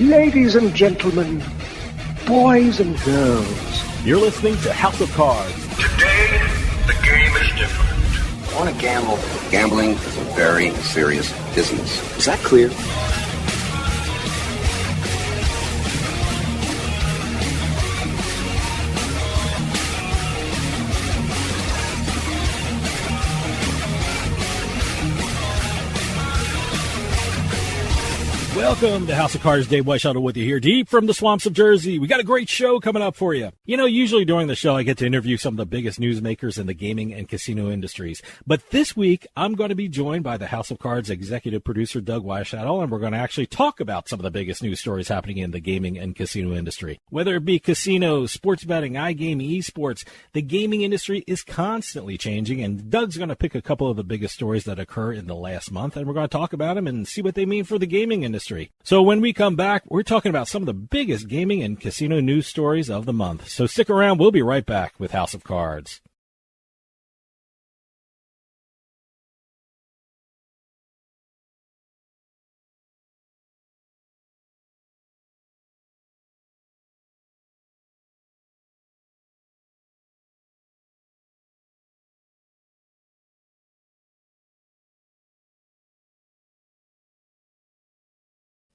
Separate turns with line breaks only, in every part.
ladies and gentlemen, boys and girls.
You're listening to House of Cards.
Today, the game is different.
I want to gamble. Gambling is a very serious business. Is that clear?
Welcome to House of Cards. Dave Weischadle with you here, deep from the swamps of Jersey. We got a great show coming up for you. You know, usually during the show, I get to interview some of the biggest newsmakers in the gaming and casino industries. But this week, I'm going to be joined by the House of Cards executive producer, Doug Weischadle, and we're going to actually talk about some of the biggest news stories happening in the gaming and casino industry. Whether it be casinos, sports betting, iGaming, esports, the gaming industry is constantly changing, and Doug's going to pick a couple of the biggest stories that occur in the last month, and we're going to talk about them and see what they mean for the gaming industry. So when we come back, we're talking about some of the biggest gaming and casino news stories of the month. So stick around. We'll be right back with House of Cards.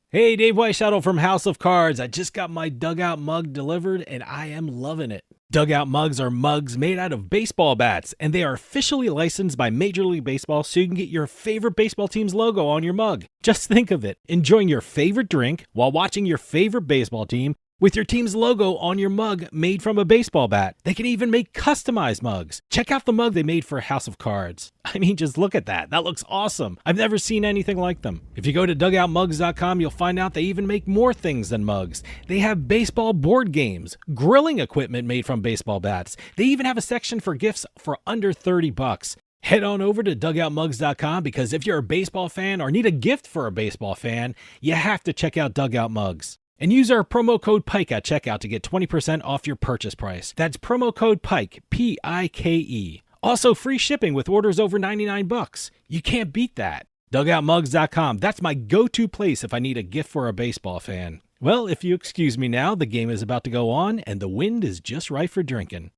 Hey, Dave Weischadle from House of Cards. I just got my Dugout mug delivered, and I am loving it. Dugout mugs are mugs made out of baseball bats, and they are officially licensed by Major League Baseball so you can get your favorite baseball team's logo on your mug. Just think of it, enjoying your favorite drink while watching your favorite baseball team with your team's logo on your mug made from a baseball bat. They can even make customized mugs. Check out the mug they made for House of Cards. I mean, just look at that. That looks awesome. I've never seen anything like them. If you go to dugoutmugs.com, you'll find out they even make more things than mugs. They have baseball board games, grilling equipment made from baseball bats. They even have a section for gifts for under $30. Head on over to dugoutmugs.com because if you're a baseball fan or need a gift for a baseball fan, you have to check out Dugout Mugs. And use our promo code PIKE at checkout to get 20% off your purchase price. That's promo code PIKE, P-I-K-E. Also, free shipping with orders over $99. You can't beat that. DugoutMugs.com. That's my go-to place if I need a gift for a baseball fan. Well, if you excuse me now, the game is about to go on, and the wind is just right for drinking.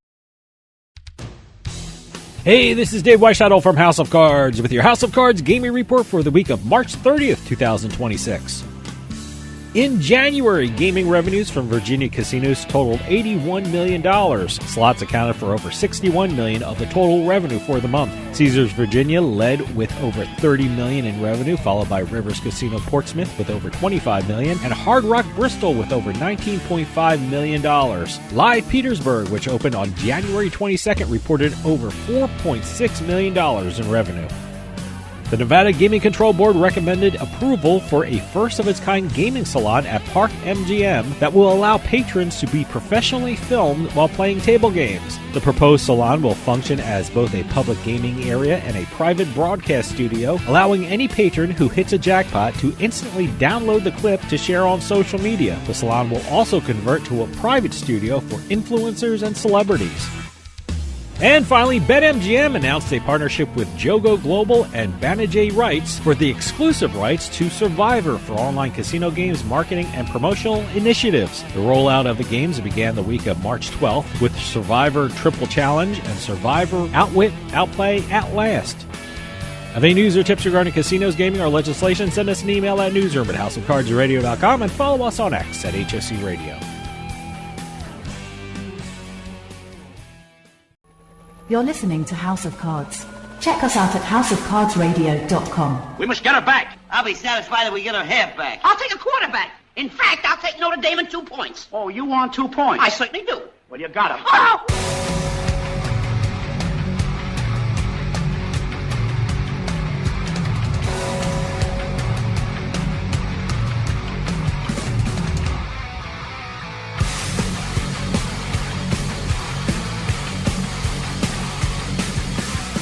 Hey, this is Dave Weischadle from House of Cards with your House of Cards gaming report for the week of March 30th, 2026. In January, gaming revenues from Virginia casinos totaled $81 million. Slots accounted for over $61 million of the total revenue for the month. Caesars Virginia led with over $30 million in revenue, followed by Rivers Casino Portsmouth with over $25 million, and Hard Rock Bristol with over $19.5 million. Live Petersburg, which opened on January 22nd, reported over $4.6 million in revenue. The Nevada Gaming Control Board recommended approval for a first-of-its-kind gaming salon at Park MGM that will allow patrons to be professionally filmed while playing table games. The proposed salon will function as both a public gaming area and a private broadcast studio, allowing any patron who hits a jackpot to instantly download the clip to share on social media. The salon will also convert to a private studio for influencers and celebrities. And finally, BetMGM announced a partnership with Jogo Global and Banijay Rights for the exclusive rights to Survivor for online casino games, marketing, and promotional initiatives. The rollout of the games began the week of March 12th with Survivor Triple Challenge and Survivor Outwit, Outplay, Outlast. Have any news or tips regarding casinos, gaming, or legislation? Send us an email at newsroom@houseofcardsradio.com and follow us on X at HOC Radio.
You're listening to House of Cards. Check us out at houseofcardsradio.com.
We must get her back.
I'll be satisfied if we get her half back.
I'll take a quarterback. In fact, I'll take Notre Dame in 2 points.
Oh, you want 2 points?
I certainly do.
Well, you got 'em.
Oh!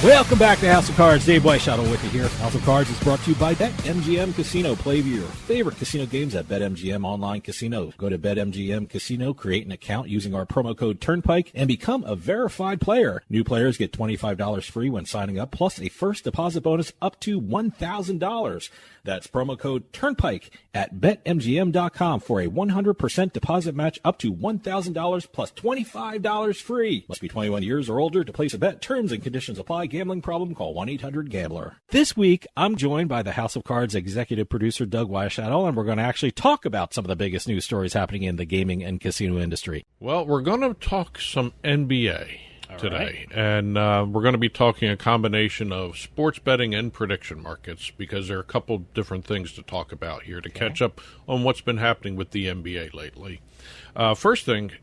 Welcome back to House of Cards. Dave Weischadle with you here. House of Cards is brought to you by BetMGM Casino. Play your favorite casino games at BetMGM Online Casino. Go to BetMGM Casino, create an account using our promo code Turnpike, and become a verified player. New players get $25 free when signing up, plus a first deposit bonus up to $1,000. That's promo code Turnpike at BetMGM.com for a 100% deposit match up to $1,000 plus $25 free. Must be 21 years or older to place a bet. Terms and conditions apply. Gambling problem? Call 1-800-GAMBLER. This week, I'm joined by the House of Cards executive producer, Doug Weischadle, and we're going to actually talk about some of the biggest news stories happening in the gaming and casino industry.
Well, we're going to talk some NBA today, and we're going to be talking a combination of sports betting and prediction markets because there are a couple different things to talk about here to catch up on what's been happening with the NBA lately. First thing,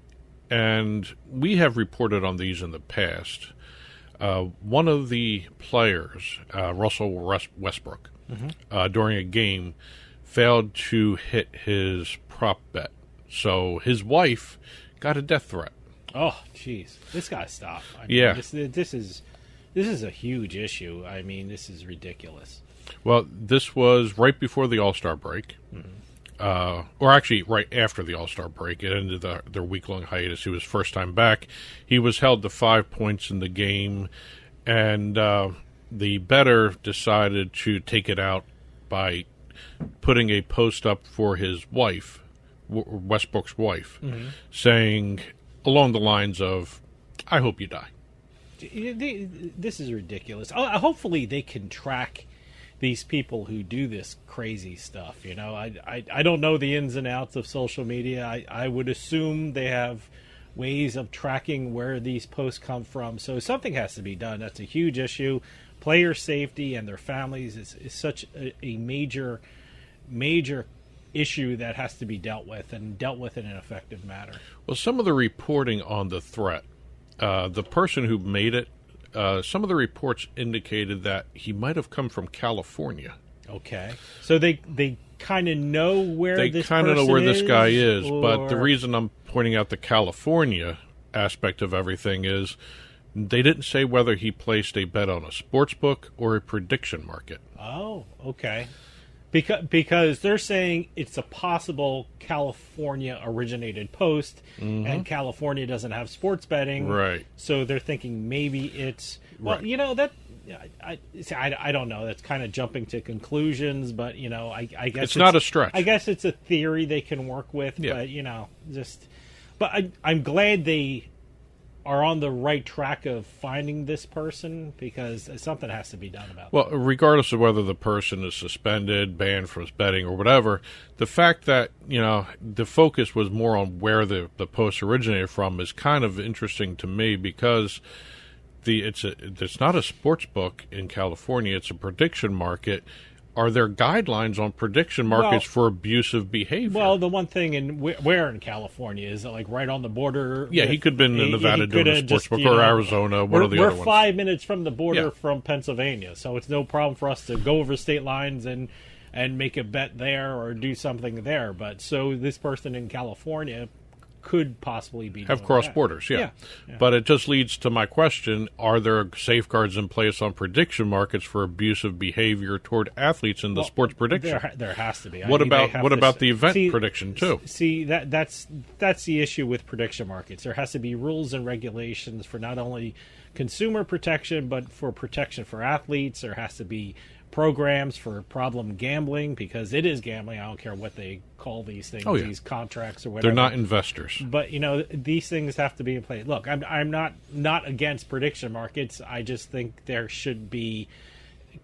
and we have reported on these in the past, one of the players, Russell Westbrook, during a game failed to hit his prop bet. So his wife got a death threat.
Oh, jeez. This got to stop. I mean,
Yeah.
This is a huge issue. I mean, this is ridiculous.
Well, this was right before the All-Star break. Or actually right after the All-Star break. It ended their week-long hiatus. It was first time back. He was held to 5 points in the game, and the bettor decided to take it out by putting a post up for his wife, Westbrook's wife, saying along the lines of, I hope you die.
This is ridiculous. Hopefully they can track these people who do this crazy stuff. You know, I don't know the ins and outs of social media. I would assume they have ways of tracking where these posts come from. So something has to be done. That's a huge issue. Player safety and their families is such a major issue that has to be dealt with, and dealt with in an effective manner.
Well, some of the reporting on the threat, the person who made it, some of the reports indicated that he might have come from California.
Okay. So they kind of know where
they
this
kind of know where this guy is,
or...
but the reason I'm pointing out the California aspect of everything is they didn't say whether he placed a bet on a sports book or a prediction market.
Oh, okay. Because they're saying it's a possible California-originated post, and California doesn't have sports betting,
right?
So they're thinking maybe it's
right.
You know that I don't know. That's kind of jumping to conclusions, but you know, I guess
it's not a stretch.
I guess it's a theory they can work with, but you know, I'm glad they are on the right track of finding this person, because something has to be done about it.
Well, regardless of whether the person is suspended, banned from betting, or whatever, the fact that, you know, the focus was more on where the post originated from is kind of interesting to me, because it's not a sports book in California, it's a prediction market. Are there guidelines on prediction markets for abusive behavior?
Well, the one thing where in California is it, like right on the border?
Yeah, he could have been in Nevada doing a sports book, or Arizona, one of the other ones.
We're 5 minutes from the border from Pennsylvania, so it's no problem for us to go over state lines and make a bet there or do something there. But so this person in California could possibly be
have cross borders, yeah. But it just leads to my question: are there safeguards in place on prediction markets for abusive behavior toward athletes in the sports prediction?
There has to be.
What about the event prediction too?
See, that's the issue with prediction markets. There has to be rules and regulations for not only consumer protection but for protection for athletes. There has to be programs for problem gambling, because it is gambling. I don't care what they call these things, these contracts or whatever.
They're not investors.
But, you know, these things have to be in place. Look, I'm not against prediction markets. I just think there should be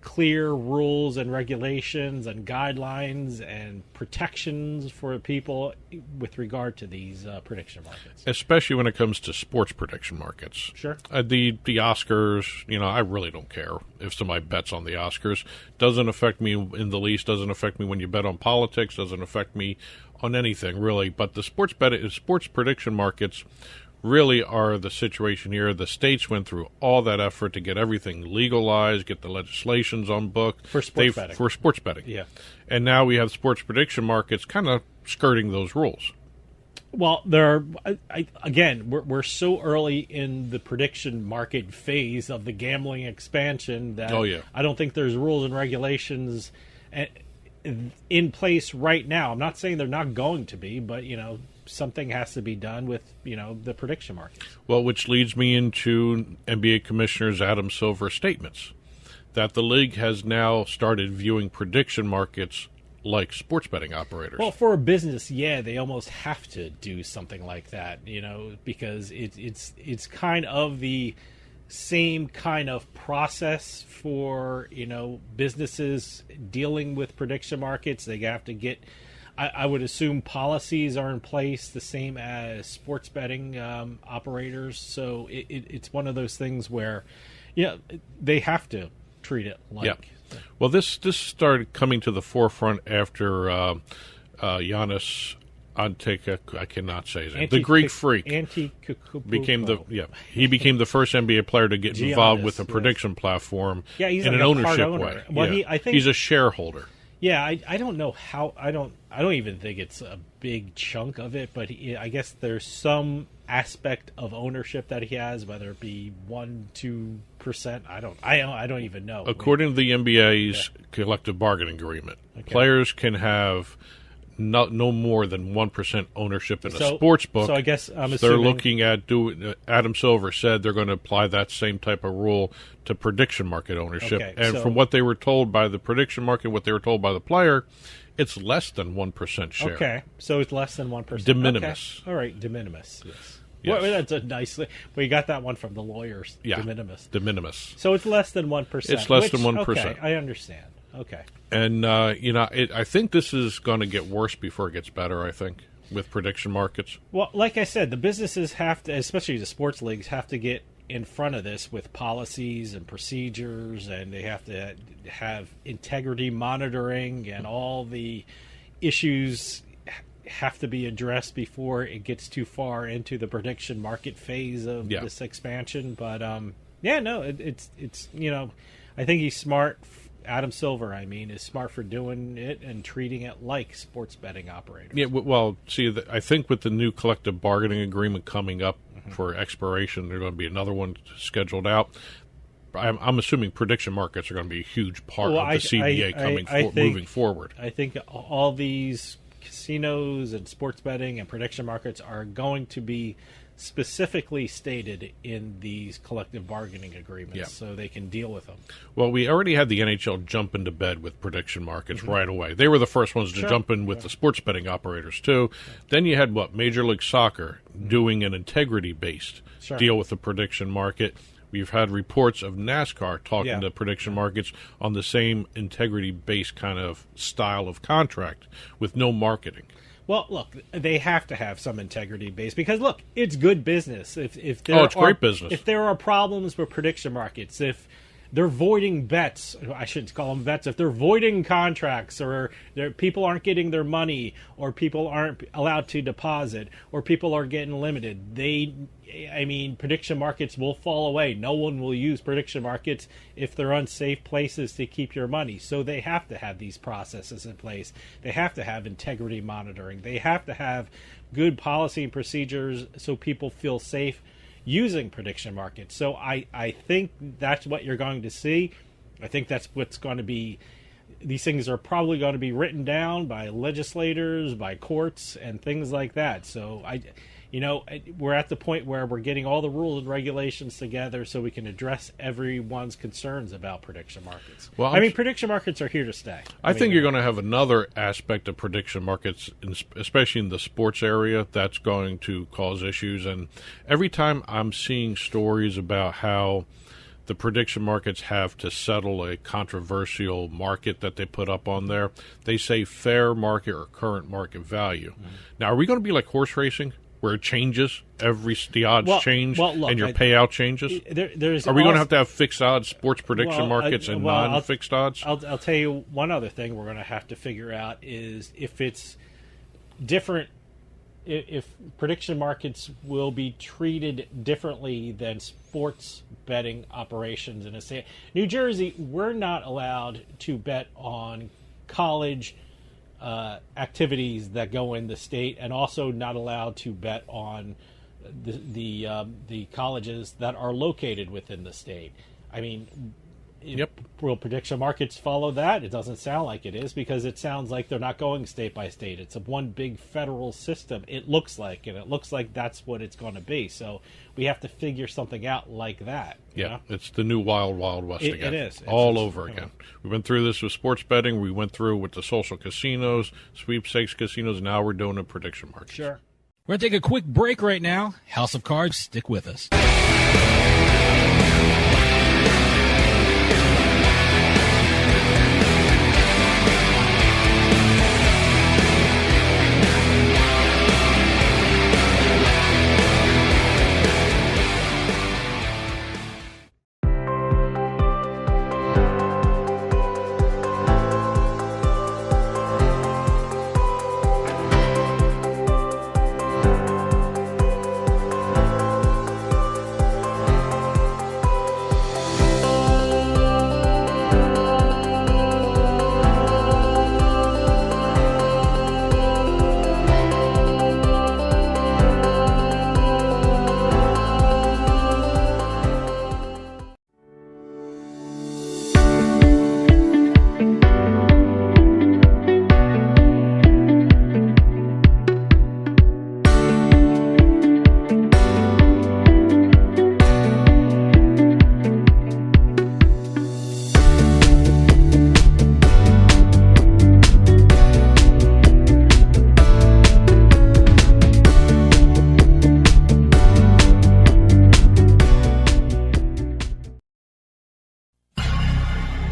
clear rules and regulations and guidelines and protections for people with regard to these prediction markets.
Especially when it comes to sports prediction markets.
Sure.
The Oscars, you know, I really don't care if somebody bets on the Oscars. Doesn't affect me in the least. Doesn't affect me when you bet on politics. Doesn't affect me on anything, really. But the sports prediction markets really are the situation here. The states went through all that effort to get everything legalized, get the legislations on book.
For sports betting.
For sports betting.
Yeah.
And now we have sports prediction markets kind of skirting those rules.
Well, there are, again, we're so early in the prediction market phase of the gambling expansion that I don't think there's rules and regulations in place right now. I'm not saying they're not going to be, but, something has to be done with, the prediction market.
Well, which leads me into NBA Commissioner Adam Silver's statements that the league has now started viewing prediction markets like sports betting operators.
Well, for a business, they almost have to do something like that, because it's kind of the same kind of process for, businesses dealing with prediction markets. They have to get, I would assume policies are in place the same as sports betting operators. So it's one of those things where, they have to treat it like.
Yeah. Well, this started coming to the forefront after Giannis Antetokounmpo, I cannot say his name, the Greek Freak, became he became the first NBA player to get involved with a prediction platform
he's
in
like
an ownership way.
Well, I think
he's a shareholder.
Yeah, I don't know how. I don't even think it's a big chunk of it, but I guess there's some aspect of ownership that he has, whether it be 1-2%. I don't even know.
According to the NBA's collective bargaining agreement, players can have no more than 1% ownership in a sports book.
So I guess I'm assuming
they're looking at Adam Silver said they're going to apply that same type of rule to prediction market ownership. From what they were told by the prediction market, what they were told by the player, it's less than 1% share.
Okay, so it's less than 1%.
De minimis.
Okay. All right, de minimis. Yes.
Yes.
Well, that's a nice. Well, you got that one from the lawyers.
Yeah.
De minimis.
De minimis.
So it's less than 1%.
It's less than 1%.
Okay, I understand. Okay.
And I think this is going to get worse before it gets better. I think with prediction markets.
Well, like I said, the businesses have to, especially the sports leagues, have to get in front of this with policies and procedures, and they have to have integrity monitoring, and all the issues have to be addressed before it gets too far into the prediction market phase of this expansion. But it's I think he's smart. Adam Silver, is smart for doing it and treating it like sports betting operators.
Yeah, well, see, I think with the new collective bargaining agreement coming up for expiration, there's going to be another one scheduled out. I'm assuming prediction markets are going to be a huge part of the CBA moving forward.
I think all these casinos and sports betting and prediction markets are going to be specifically stated in these collective bargaining agreements so they can deal with them.
Well, we already had the NHL jump into bed with prediction markets right away. They were the first ones to jump in with the sports betting operators too. Then you had Major League Soccer doing an integrity-based deal with the prediction market. We've had reports of NASCAR talking to prediction markets on the same integrity-based kind of style of contract with no marketing.
Well, look, they have to have some integrity base because, look, it's good business. If
it's great business.
If there are problems with prediction markets, if they're voiding bets, I shouldn't call them bets, if they're voiding contracts, or people aren't getting their money, or people aren't allowed to deposit, or people are getting limited, prediction markets will fall away. No one will use prediction markets if they're unsafe places to keep your money. So they have to have these processes in place. They have to have integrity monitoring. They have to have good policy and procedures so people feel safe using prediction markets. So I think that's what you're going to see. I think that's what's going to be. These things are probably going to be written down by legislators, by courts, and things like that. So we're at the point where we're getting all the rules and regulations together so we can address everyone's concerns about prediction markets. Well, prediction markets are here to stay.
I think you're going to have another aspect of prediction markets, especially in the sports area, that's going to cause issues. And every time I'm seeing stories about how the prediction markets have to settle a controversial market that they put up on there, they say fair market or current market value. Mm-hmm. Now, are we going to be like horse racing, where it changes, the odds change, and your payout changes? Are we going to have fixed odds sports prediction markets and non-fixed odds?
I'll tell you one other thing we're going to have to figure out is if it's different, if prediction markets will be treated differently than sports betting operations in a state. New Jersey, we're not allowed to bet on college activities that go in the state, and also not allowed to bet on the colleges that are located within the state. I mean, will prediction markets follow that? It doesn't sound like it is, because it sounds like they're not going state by state. It's a one big federal system, it looks like, and it looks like that's what it's going to be. So we have to figure something out like that.
Yeah,
know?
It's the new wild, wild west again.
It is. It's
over again. We went through this with sports betting. We went through with the social casinos, sweepstakes casinos. Now we're doing a prediction market.
Sure.
We're going to take a quick break right now. House of Cards, stick with us.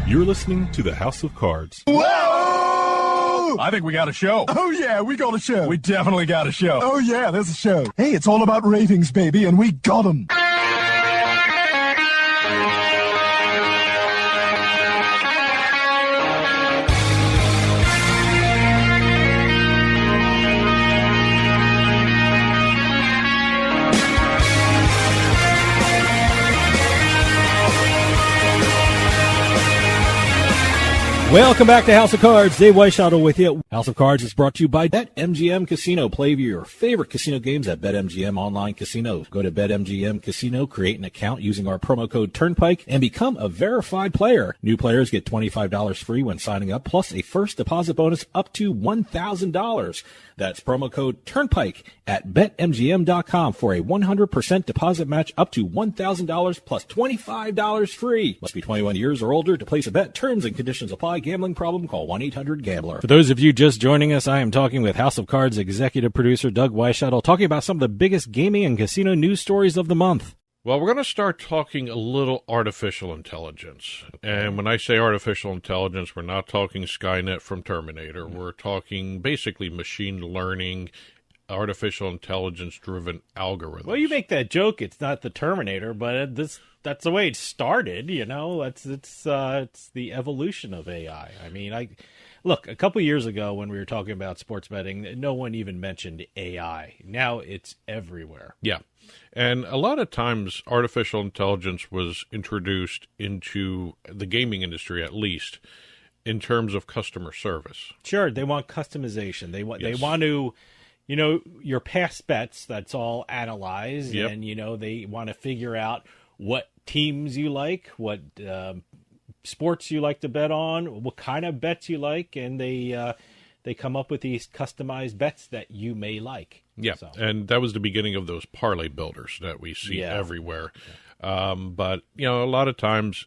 You're listening to the House of Cards.
Whoa! I think we got a show.
Oh, yeah, we got a show.
We definitely got a show.
Oh, yeah, there's a show. Hey, it's all about ratings, baby, and we got them.
Welcome back to House of Cards. Dave Weischadle with you. House of Cards is brought to you by BetMGM Casino. Play your favorite casino games at BetMGM Online Casino. Go to BetMGM Casino, create an account using our promo code Turnpike, and become a verified player. New players get $25 free when signing up, plus a first deposit bonus up to $1,000. That's promo code Turnpike at BetMGM.com for a 100% deposit match up to $1,000 plus $25 free. Must be 21 years or older to place a bet. Terms and conditions apply. Gambling problem? Call 1-800-GAMBLER. For those of you just joining us, I am talking with House of Cards executive producer Doug Weischadle, talking about some of the biggest gaming and casino news stories of the month.
Well, we're going to start talking a little artificial intelligence. And when I say artificial intelligence, we're not talking Skynet from Terminator. We're talking basically machine learning, artificial intelligence-driven algorithms.
Well, you make that joke, it's not the Terminator, but that's the way it started, you know. It's the evolution of AI. I mean, look, a couple years ago when we were talking about sports betting, no one even mentioned AI. Now it's everywhere.
Yeah. And a lot of times artificial intelligence was introduced into the gaming industry, at least, in terms of customer service.
Sure, they want customization. They want to, you know, your past bets, that's all analyzed,
Yep.
and, you know, they want to figure out what teams you like, what sports you like to bet on, what kind of bets you like, and they come up with these customized bets that you may like.
Yeah,
So.
and that was the beginning of those parlay builders that we see everywhere.
Yeah.
But, you know, a lot of times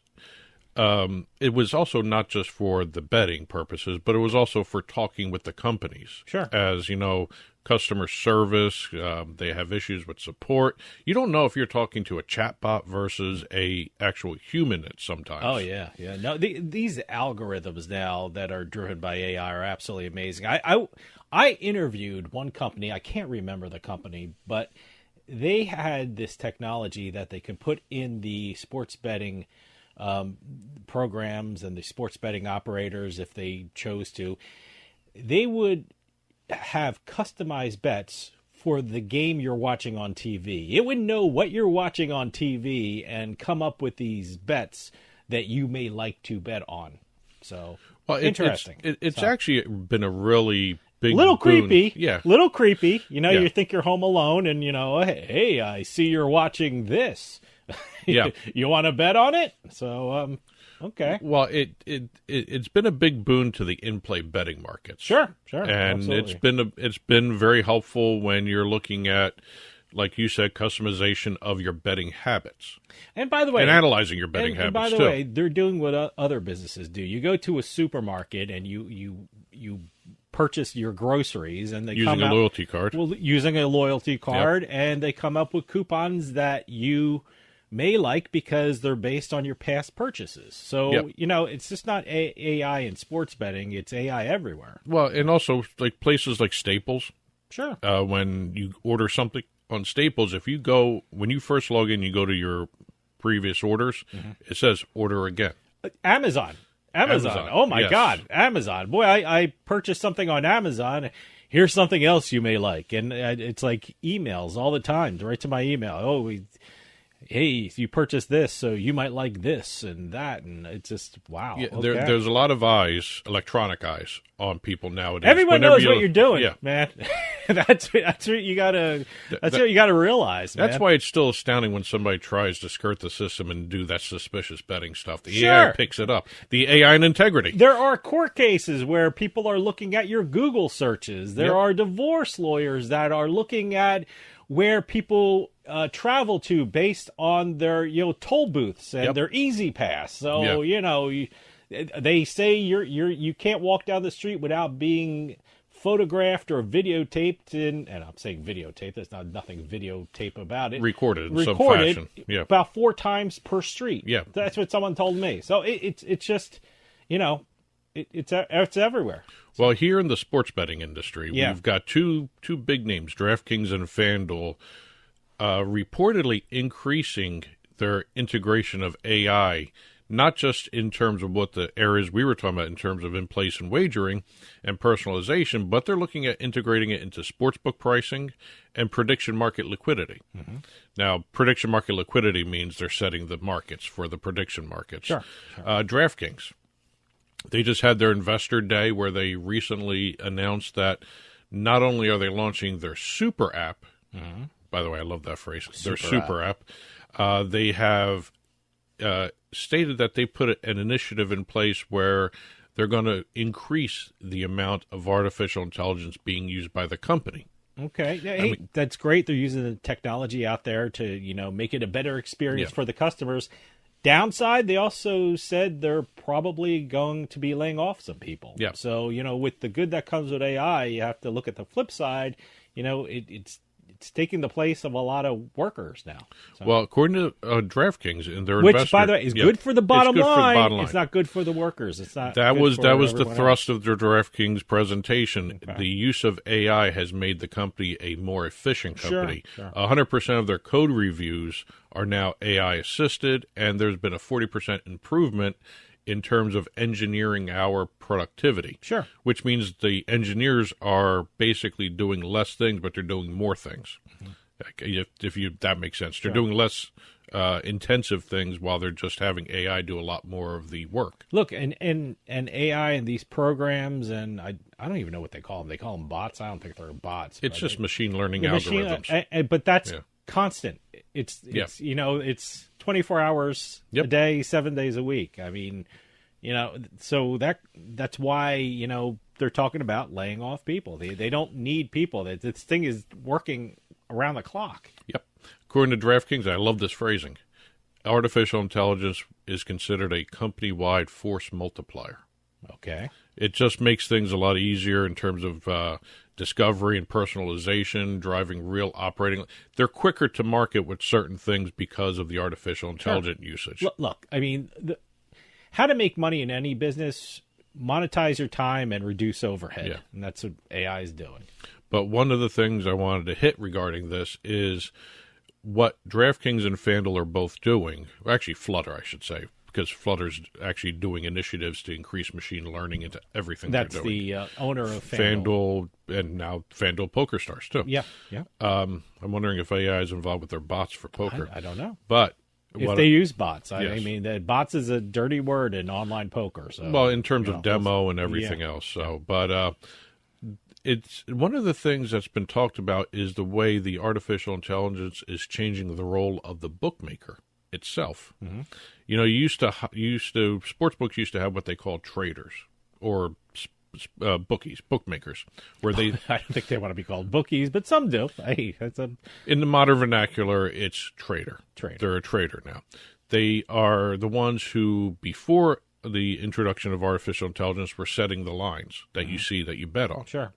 it was also not just for the betting purposes, but it was also for talking with the companies.
Sure.
As, you know, customer service, they have issues with support. You don't know if you're talking to a chatbot versus a actual human at sometimes.
Oh, yeah. No, these algorithms now that are driven by AI are absolutely amazing. I interviewed one company, I can't remember the company, but they had this technology that they could put in the sports betting programs and the sports betting operators if they chose to. They would have customized bets for the game you're watching on TV. It would know what you're watching on TV and come up with these bets that you may like to bet on. So,
well,
interesting.
It's actually been a really big
little
boon.
creepy.
Yeah.
Little creepy. You know,
Yeah.
you think you're home alone and, hey, I see you're watching this.
Yeah.
You want to bet on it? So, okay.
Well, it's been a big boon to the in-play betting markets.
Sure.
And
absolutely.
it's been very helpful when you're looking at, like you said, customization of your betting habits.
And by the way,
and analyzing your betting habits,
and by the
too.
way, they're doing what other businesses do. You go to a supermarket and you purchase your groceries, and they
using
come
a
out,
loyalty card.
Well, using a loyalty card, and they come up with coupons that you may like because they're based on your past purchases. So, it's just not AI in sports betting. It's AI everywhere.
Well, and also like places like Staples.
Sure.
When you order something on Staples, when you first log in, you go to your previous orders, it says order again.
Amazon. Oh, my God. Amazon. Boy, I purchased something on Amazon. Here's something else you may like. And it's like emails all the time, right to my email. Hey, if you purchase this, so you might like this and that, and it's just wow.
Yeah,
okay.
There's a lot of electronic eyes on people nowadays.
Everyone knows what you're doing,
yeah.
man. that's what you gotta. That's what you gotta realize.
That's
man.
why it's still astounding when somebody tries to skirt the system and do that suspicious betting stuff. The
Sure.
AI picks it up. The AI and integrity.
There are court cases where people are looking at your Google searches. There
Yep.
are divorce lawyers that are looking at where people travel to based on their toll booths and their Easy Pass. So they say you can't walk down the street without being photographed or videotaped and I'm saying videotape. There's nothing videotape about it.
Recorded in some fashion. Yeah.
About 4 times per street.
Yeah.
That's what someone told me. So it's just it's everywhere.
Well, here in the sports betting industry,
Yeah.
we've got two big names, DraftKings and FanDuel, reportedly increasing their integration of AI, not just in terms of what the areas we were talking about in terms of in-place and wagering and personalization, but they're looking at integrating it into sportsbook pricing and prediction market liquidity. Mm-hmm. Now, prediction market liquidity means they're setting the markets for the prediction markets.
Sure.
DraftKings. They just had their investor day where they recently announced that not only are they launching their super app, by the way, I love that phrase, their super app, they have stated that they put an initiative in place where they're going to increase the amount of artificial intelligence being used by the company.
Okay. Hey, that's great. They're using the technology out there to, make it a better experience for the customers. Downside, they also said they're probably going to be laying off some people.
Yeah.
So, with the good that comes with AI, you have to look at the flip side. It's taking the place of a lot of workers now. So.
Well, according to DraftKings and their
Which,
investor,
by the way, is good for the bottom line.
It's
not good for the workers. It's not.
That was the thrust
else.
of their DraftKings presentation. Okay. The use of AI has made the company a more efficient company.
Sure.
100% of their code reviews are now AI assisted, and there's been a 40% improvement in terms of engineering our productivity.
Sure.
Which means the engineers are basically doing less things, but they're doing more things. Mm-hmm. That makes sense. They're doing less intensive things while they're just having AI do a lot more of the work.
Look, and AI and these programs, and I don't even know what they call them. They call them bots. I don't think they're bots.
It's just machine learning algorithms.
But that's constant. It's 24 hours a day, 7 days a week. I mean, so that's why, they're talking about laying off people. They don't need people. This thing is working around the clock.
Yep. According to DraftKings, I love this phrasing. Artificial intelligence is considered a company-wide force multiplier.
Okay.
It just makes things a lot easier in terms of discovery and personalization, driving real operating. They're quicker to market with certain things because of the artificial intelligence usage.
Look, I mean, how to make money in any business, monetize your time and reduce overhead.
Yeah.
And that's what AI is doing.
But one of the things I wanted to hit regarding this is what DraftKings and FanDuel are both doing. Actually, Flutter, I should say, because Flutter's actually doing initiatives to increase machine learning into everything they're doing.
That's the owner of FanDuel.
And now FanDuel PokerStars, too.
Yeah.
I'm wondering if AI is involved with their bots for poker.
I don't know.
But
If they use bots. I mean, bots is a dirty word in online poker. So,
well, in terms of demo and everything else. So, but it's one of the things that's been talked about is the way the artificial intelligence is changing the role of the bookmaker itself.
Mm-hmm.
You know, sportsbooks used to have what they call traders or bookmakers, where they
I don't think they want to be called bookies, but some do. Hey,
in the modern vernacular, it's trader. They're a trader now. They are the ones who, before the introduction of artificial intelligence, were setting the lines that you see that you bet on.
Sure.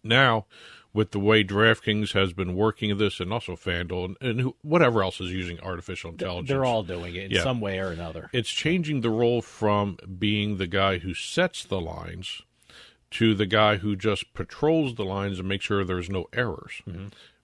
Now, with the way DraftKings has been working this, and also FanDuel, and whatever else is using artificial intelligence.
They're all doing it in some way or another.
It's changing the role from being the guy who sets the lines to the guy who just patrols the lines and makes sure there's no errors,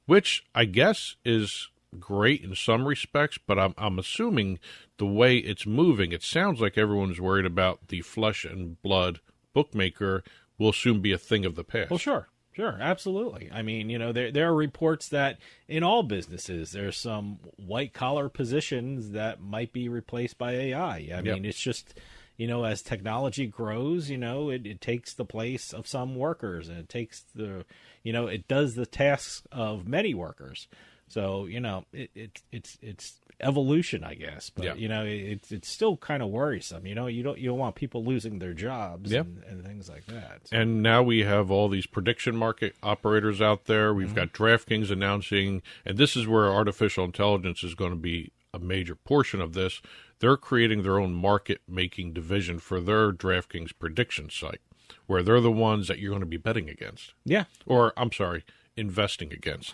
which I guess is great in some respects, but I'm assuming the way it's moving, it sounds like everyone's worried about the flesh and blood bookmaker will soon be a thing of the past.
Well, sure, absolutely. I mean, you know, there are reports that in all businesses there's some white-collar positions that might be replaced by AI. I mean, it's just... You know, as technology grows, you know, it takes the place of some workers, and it takes it does the tasks of many workers. So, you know, it's evolution, I guess. But you know, it's still kind of worrisome. You know, you don't want people losing their jobs and things like that. So.
And now we have all these prediction market operators out there. We've got DraftKings announcing, and this is where artificial intelligence is going to be a major portion of this. They're creating their own market-making division for their DraftKings prediction site, where they're the ones that you're going to be betting against.
Yeah.
Or, I'm sorry, investing against.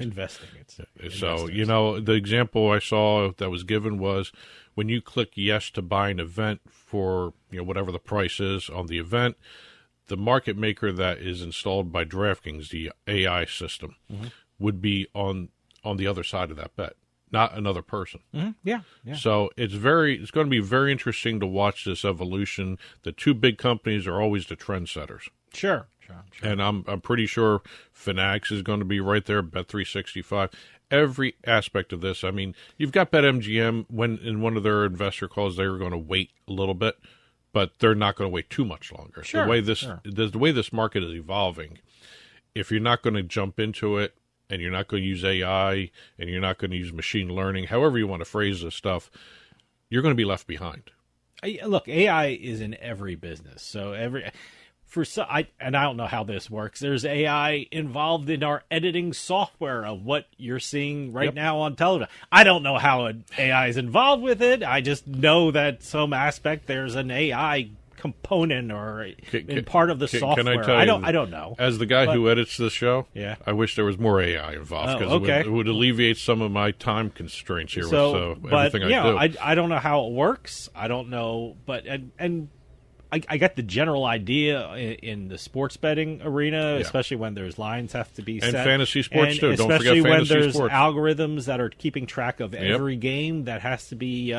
So,
you know, the example I saw that was given was when you click yes to buy an event for, you know, whatever the price is on the event, the market maker that is installed by DraftKings, the AI system, would be on the other side of that bet. Not another person.
Yeah.
So it's going to be very interesting to watch this evolution. The two big companies are always the trendsetters.
Sure.
And I'm pretty sure Fanatics is going to be right there, Bet365. Every aspect of this. I mean, you've got BetMGM, when in one of their investor calls, they were going to wait a little bit, but they're not going to wait too much longer.
Sure.
The way this market is evolving, if you're not going to jump into it, and you're not going to use AI, and you're not going to use machine learning, however you want to phrase this stuff, you're going to be left behind.
Look, AI is in every business. So I don't know how this works. There's AI involved in our editing software of what you're seeing right now on television. I don't know how AI is involved with it. I just know that some aspect there's an AI component or in part of the software.
Can I tell you,
I don't know.
As the guy who edits this show,
yeah,
I wish there was more AI involved because it would alleviate some of my time constraints here with everything I do.
I don't know how it works. I don't know, but and I got the general idea in the sports betting arena, especially when there's lines have to be set.
And fantasy sports too. Don't
especially
forget fantasy
when there's
sports.
Algorithms that are keeping track of every game that has to be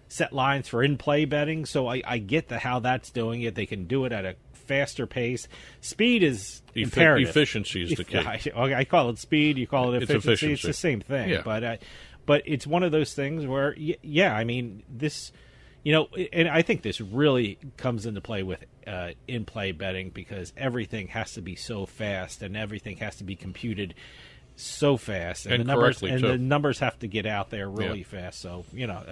set lines for in-play betting. So I get how that's doing it. They can do it at a faster pace. Speed is imperative.
Efficiency is the key.
I call it speed. You call it efficiency. It's the same thing.
Yeah.
But it's one of those things where, I mean, this, you know, and I think this really comes into play with in-play betting because everything has to be so fast and everything has to be computed so fast, and the numbers have to get out there really fast. So, you know,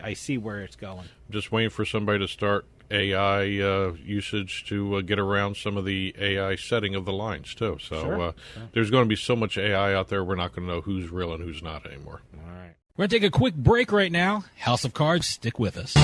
I see where it's going.
Just waiting for somebody to start AI usage to get around some of the AI setting of the lines too. So there's going to be so much AI out there, we're not going to know who's real and who's not anymore.
All right,
we're going to take a quick break right now. House of Cards, stick with us.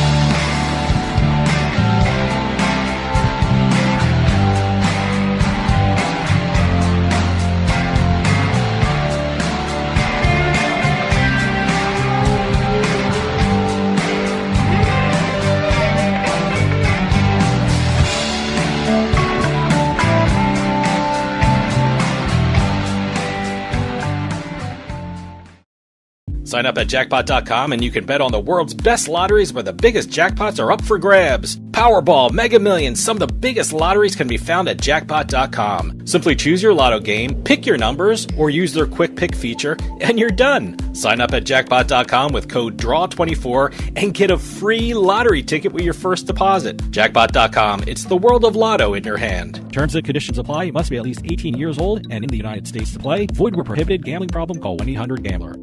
Sign up at jackpot.com and you can bet on the world's best lotteries where the biggest jackpots are up for grabs. Powerball, Mega Millions, some of the biggest lotteries can be found at jackpot.com. Simply choose your lotto game, pick your numbers, or use their quick pick feature, and you're done. Sign up at jackpot.com with code DRAW24 and get a free lottery ticket with your first deposit. Jackpot.com, it's the world of lotto in your hand. Terms and conditions apply. You must be at least 18 years old and in the United States to play. Void where prohibited. Gambling problem? Call 1-800-GAMBLER.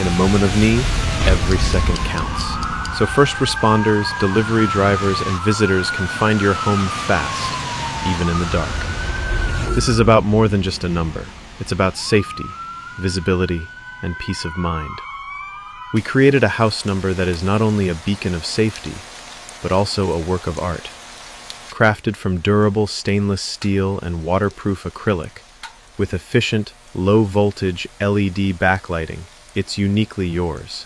In a moment of need, every second counts. So first responders, delivery drivers, and visitors can find your home fast, even in the dark. This is about more than just a number. It's about safety, visibility, and peace of mind. We created a house number that is not only a beacon of safety, but also a work of art. Crafted from durable stainless steel and waterproof acrylic, with efficient, low-voltage LED backlighting, it's uniquely yours.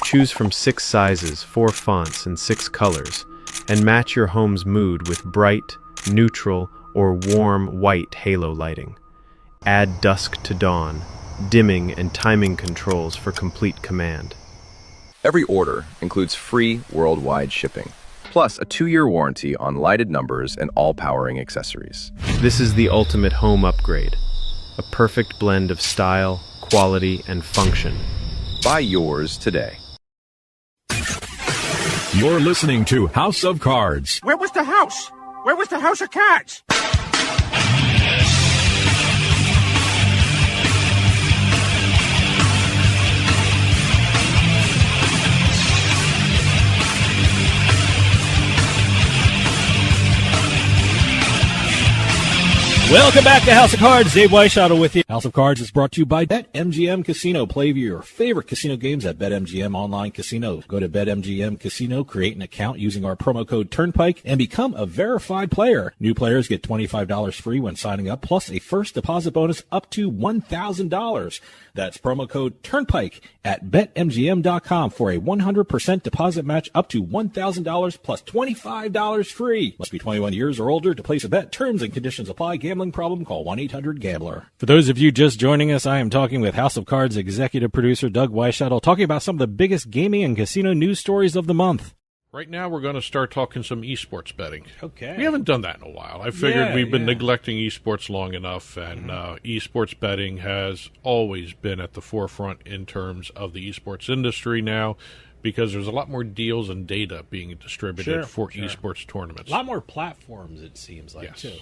Choose from 6 sizes, 4 fonts, and 6 colors, and match your home's mood with bright, neutral, or warm white halo lighting. Add dusk to dawn, dimming and timing controls for complete command.
Every order includes free worldwide shipping, plus a 2-year warranty on lighted numbers and all powering accessories.
This is the ultimate home upgrade. A perfect blend of style, quality, and function.
Buy yours today.
You're listening to House of Cards.
Where was the house? Where was the house of cards?
Welcome back to House of Cards. Dave Weischadle with you. House of Cards is brought to you by BetMGM Casino. Play your favorite casino games at BetMGM Online Casino. Go to BetMGM Casino, create an account using our promo code Turnpike, and become a verified player. New players get $25 free when signing up, plus a first deposit bonus up to $1,000. That's promo code Turnpike at BetMGM.com for a 100% deposit match up to $1,000 plus $25 free. Must be 21 years or older to place a bet. Terms and conditions apply. Gambling problem? Call 1-800-GAMBLER. For those of you just joining us, I am talking with House of Cards executive producer Doug Weischadle, talking about some of the biggest gaming and casino news stories of the month.
Right now, we're going to start talking some esports betting.
Okay.
We haven't done that in a while. I figured we've been neglecting esports long enough, and esports betting has always been at the forefront in terms of the esports industry now, because there's a lot more deals and data being distributed for esports tournaments.
A lot more platforms, it seems like, too.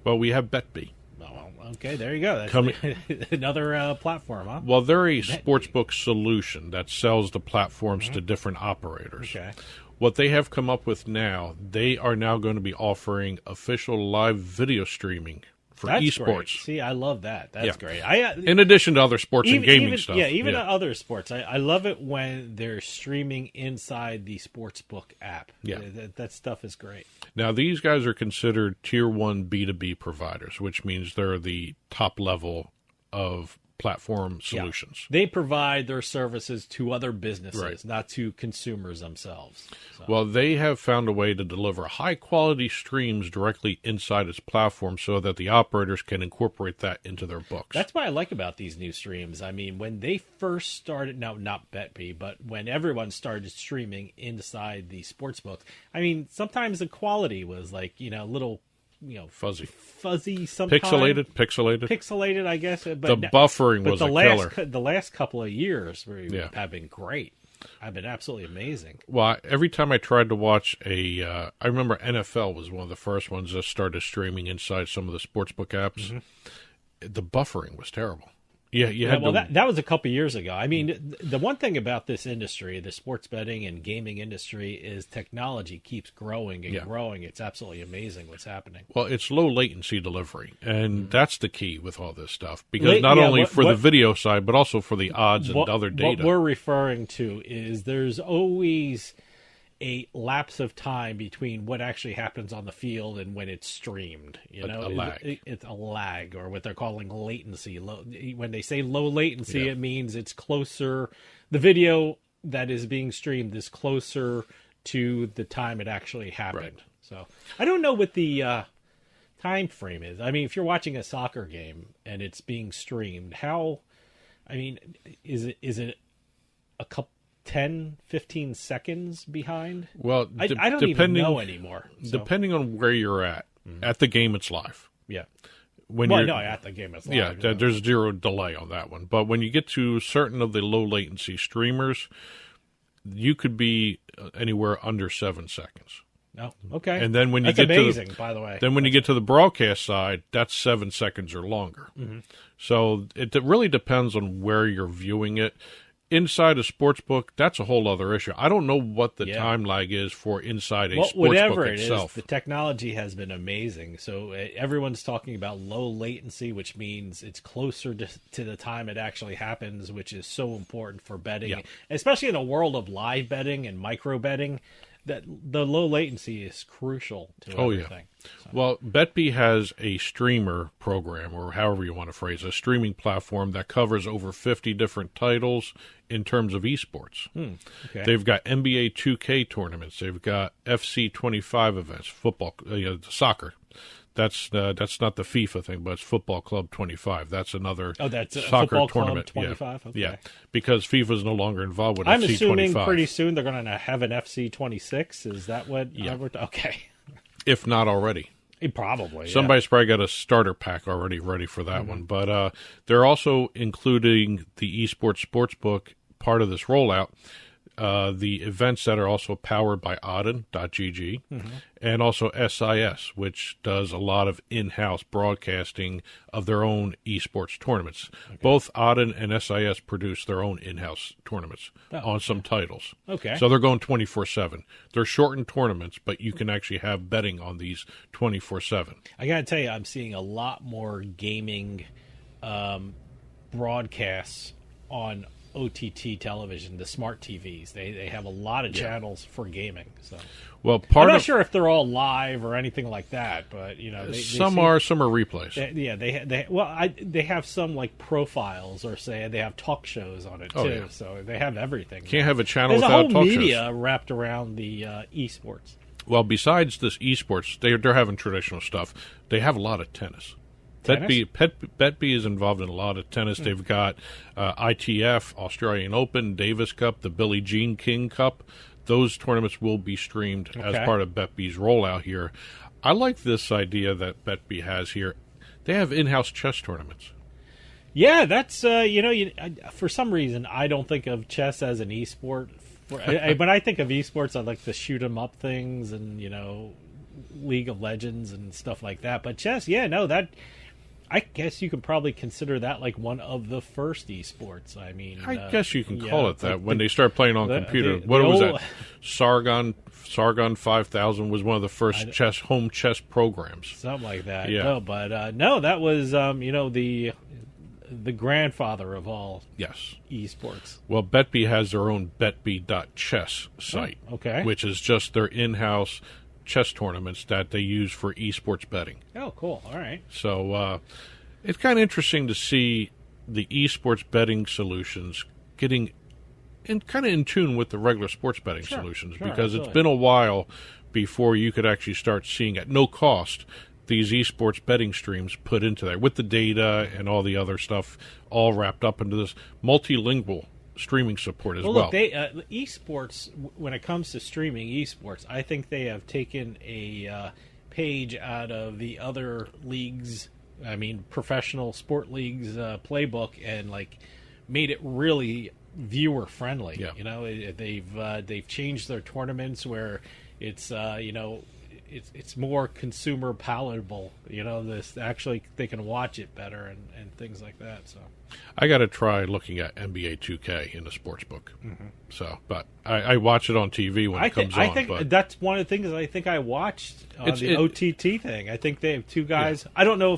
Well, we have BetB.
Oh, okay, there you go. That's another platform, huh?
Well, they're a sportsbook solution that sells the platforms to different operators.
Okay.
What they have come up with now, they are now going to be offering official live video streaming for esports.
Great. See, I love that. That's great.
In addition to other sports and gaming stuff.
Yeah, even other sports. I love it when they're streaming inside the sportsbook app.
Yeah.
That stuff is great.
Now, these guys are considered Tier 1 B2B providers, which means they're the top level of platform solutions.
They provide their services to other businesses, not to consumers themselves. So.
Well, they have found a way to deliver high-quality streams directly inside its platform so that the operators can incorporate that into their books.
That's what I like about these new streams. I mean, when they first started, no, not BetB, but when everyone started streaming inside the sportsbook, I mean, sometimes the quality was like, a little
fuzzy
sometimes. Pixelated, I guess. But
the buffering was a killer.
The last couple of years have been great. Have been absolutely amazing.
Well, every time I tried to watch I remember NFL was one of the first ones that started streaming inside some of the sportsbook apps. Mm-hmm. The buffering was terrible.
That was a couple years ago. I mean, the one thing about this industry, the sports betting and gaming industry, is technology keeps growing and growing. It's absolutely amazing what's happening.
Well, it's low latency delivery, and that's the key with all this stuff. Because not only for the video side, but also for the odds and other data.
What we're referring to is there's always a lapse of time between what actually happens on the field and when it's streamed. A lag. It's a lag, or what they're calling latency. When they say low latency, it means it's closer. The video that is being streamed is closer to the time it actually happened. Right. So I don't know what the time frame is. I mean, if you're watching a soccer game and it's being streamed, is it a couple 10, 15 seconds behind.
Well,
I don't even know anymore. So.
Depending on where you're at the game, it's live.
Yeah.
At
the game, it's live.
Yeah, there's zero delay on that one. But when you get to certain of the low latency streamers, you could be anywhere under 7 seconds.
Oh, okay.
And then when
that's
you get
amazing,
to
by the way.
Then when you get to the broadcast side, that's 7 seconds or longer.
Mm-hmm.
So it really depends on where you're viewing it. Inside a sportsbook, that's a whole other issue. I don't know what the time lag is for inside a sportsbook
whatever
itself.
It is, the technology has been amazing. So everyone's talking about low latency, which means it's closer to the time it actually happens, which is so important for betting, especially in a world of live betting and micro betting. That the low latency is crucial to everything. So.
Well, BetB has a streamer program, or however you want to phrase it, a streaming platform that covers over 50 different titles in terms of esports.
Okay.
They've got NBA 2K tournaments. They've got FC 25 events, football, soccer. That's not the FIFA thing, but it's Football Club 25. That's another
that's
soccer
Football
tournament.
Club 25?
Yeah.
Okay.
Yeah, because FIFA's no longer involved with
I'm
FC 25.
assuming pretty soon they're going to have an FC 26. Is that what? Okay.
If not already.
Probably.
Somebody's probably got a starter pack already ready for that one. But they're also including the esports sportsbook part of this rollout. The events that are also powered by Auden.gg and also SIS, which does a lot of in-house broadcasting of their own esports tournaments. Okay. Both Auden and SIS produce their own in-house tournaments on some titles.
Okay.
So they're going 24/7. They're shortened tournaments, but you can actually have betting on these 24/7.
I got to tell you, I'm seeing a lot more gaming broadcasts on OTT television, the smart TVs. They have a lot of channels for gaming. So,
well,
I'm not sure if they're all live or anything like that, but
some are replays.
They have some like profiles, or say they have talk shows on it too. So they have everything.
Can't have a channel
without
talk shows.
There's a whole media wrapped around the esports.
Well, besides this esports, they're having traditional stuff. They have a lot of tennis. BetB is involved in a lot of tennis. They've got ITF, Australian Open, Davis Cup, the Billie Jean King Cup. Those tournaments will be streamed as part of BetB's rollout here. I like this idea that BetB has here. They have in-house chess tournaments.
Yeah, that's, for some reason, I don't think of chess as an esport. When I think of esports, I like the shoot-'em-up things and, League of Legends and stuff like that. But chess, I guess you could probably consider that like one of the first esports. I mean,
I guess you can call it that when they start playing on computer. What was that? Sargon 5000 was one of the first home chess programs.
Something like that.
Yeah.
No, but that was the grandfather of all esports.
Well, BetB has their own betb.chess site, which is just their in-house chess tournaments that they use for esports betting.
Oh, cool. All right.
So it's kind of interesting to see the esports betting solutions getting kind of in tune with the regular sports betting solutions, because it's been a while before you could actually start seeing at no cost these esports betting streams put into there with the data and all the other stuff all wrapped up into this multilingual streaming support as well.
Look, esports, when it comes to streaming esports, I think they have taken a page out of the other leagues, professional sport leagues playbook, and made it really viewer friendly.
Yeah.
They've changed their tournaments where it's it's more consumer palatable. This actually they can watch it better and things like that. So
I got to try looking at NBA 2K in the sports book. So, but I watch it on TV when it comes on.
I think that's one of the things I think I watched on the OTT thing. I think they have two guys. Yeah. I don't know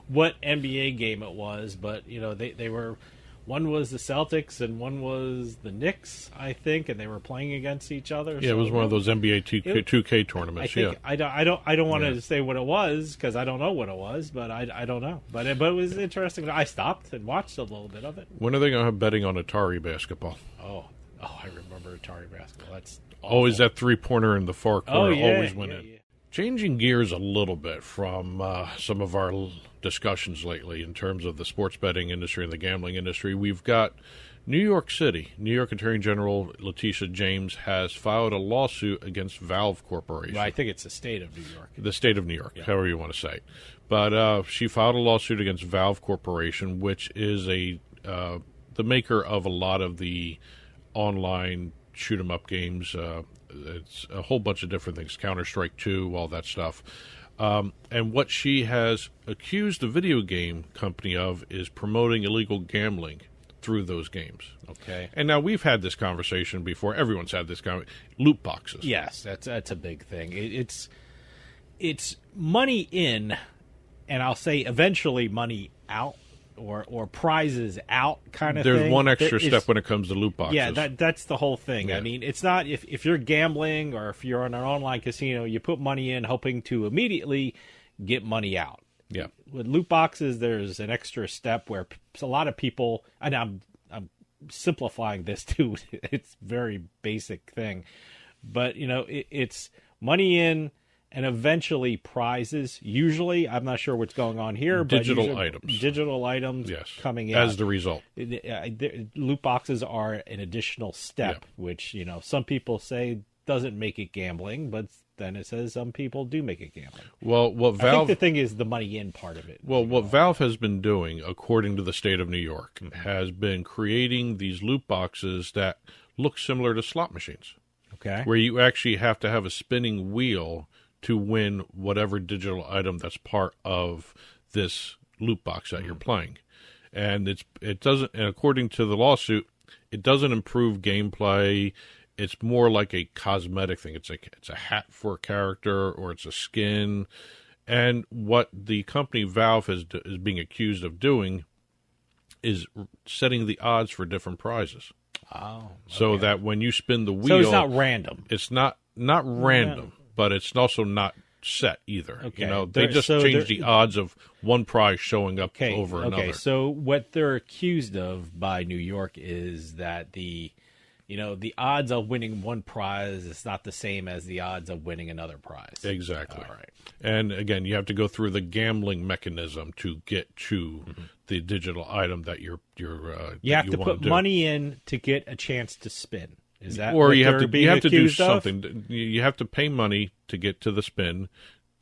what NBA game it was, but they were. One was the Celtics and one was the Knicks, I think, and they were playing against each other.
Yeah, it was one of those NBA 2K tournaments.
I don't want to say what it was because I don't know what it was, but I don't know. But it was interesting. I stopped and watched a little bit of it.
When are they going to have betting on Atari basketball?
Oh, I remember Atari basketball. That's
awful. Always that 3-pointer in the far corner. Always win it.
Yeah.
Changing gears a little bit from some of our discussions lately in terms of the sports betting industry and the gambling industry, we've got New York City, New York Attorney General Letitia James has filed a lawsuit against Valve Corporation.
Well, I think it's the state of New York.
The state of New York, however you want to say it. But she filed a lawsuit against Valve Corporation, which is the maker of a lot of the online shoot-'em-up games. It's a whole bunch of different things, Counter-Strike 2, all that stuff. And what she has accused the video game company of is promoting illegal gambling through those games.
Okay.
And now we've had this conversation before. Everyone's had this conversation. Loot boxes.
Yes, that's a big thing. It's money in, and I'll say eventually money out, or prizes out kind of thing.
There's one extra step when it comes to loot boxes.
Yeah, that's the whole thing.
Yeah.
I mean, it's not if you're gambling or if you're in an online casino, you put money in hoping to immediately get money out.
Yeah.
With loot boxes, there's an extra step where a lot of people, and I'm simplifying this too. It's a very basic thing, but it's money in. And eventually prizes, usually, I'm not sure what's going on here, but
digital items yes,
coming in.
As the result.
Loot boxes are an additional step, which, some people say doesn't make it gambling, but then it says some people do make it gambling.
Well, what Valve...
I think the thing is the money in part of it.
Well, what Valve has been doing, according to the state of New York, has been creating these loot boxes that look similar to slot machines.
Okay.
Where you actually have to have a spinning wheel to win whatever digital item that's part of this loot box that you're playing. And it doesn't, and according to the lawsuit, it doesn't improve gameplay. It's more like a cosmetic thing. It's a hat for a character, or it's a skin. And what the company Valve is being accused of doing is setting the odds for different prizes.
Oh. Okay.
So that when you spin the wheel,
so it's not random.
It's not random. But it's also not set either.
Okay.
They just change the odds of one prize showing up over another.
Okay, so what they're accused of by New York is that the odds of winning one prize is not the same as the odds of winning another prize.
Exactly.
All right.
And again, you have to go through the gambling mechanism to get to the digital item that you
have to put money in to get a chance to spin. Is that
or
what
you have to do
of?
something. You have to pay money to get to the spin.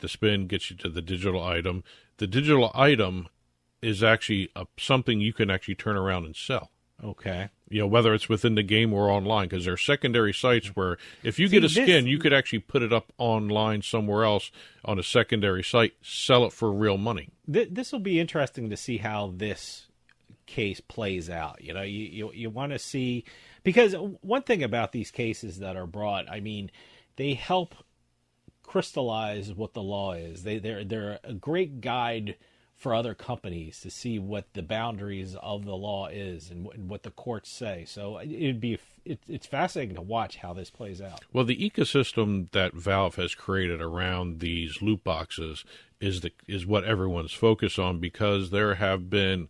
The spin gets you to the digital item. The digital item is actually something you can actually turn around and sell.
Okay.
Whether it's within the game or online, because there are secondary sites where if you get a skin, you could actually put it up online somewhere else on a secondary site, sell it for real money.
This will be interesting to see how this case plays out. You want to see. Because one thing about these cases that are brought, I mean, they help crystallize what the law is. They're a great guide for other companies to see what the boundaries of the law is and what the courts say. So it's fascinating to watch how this plays out.
Well, the ecosystem that Valve has created around these loot boxes is what everyone's focused on, because there have been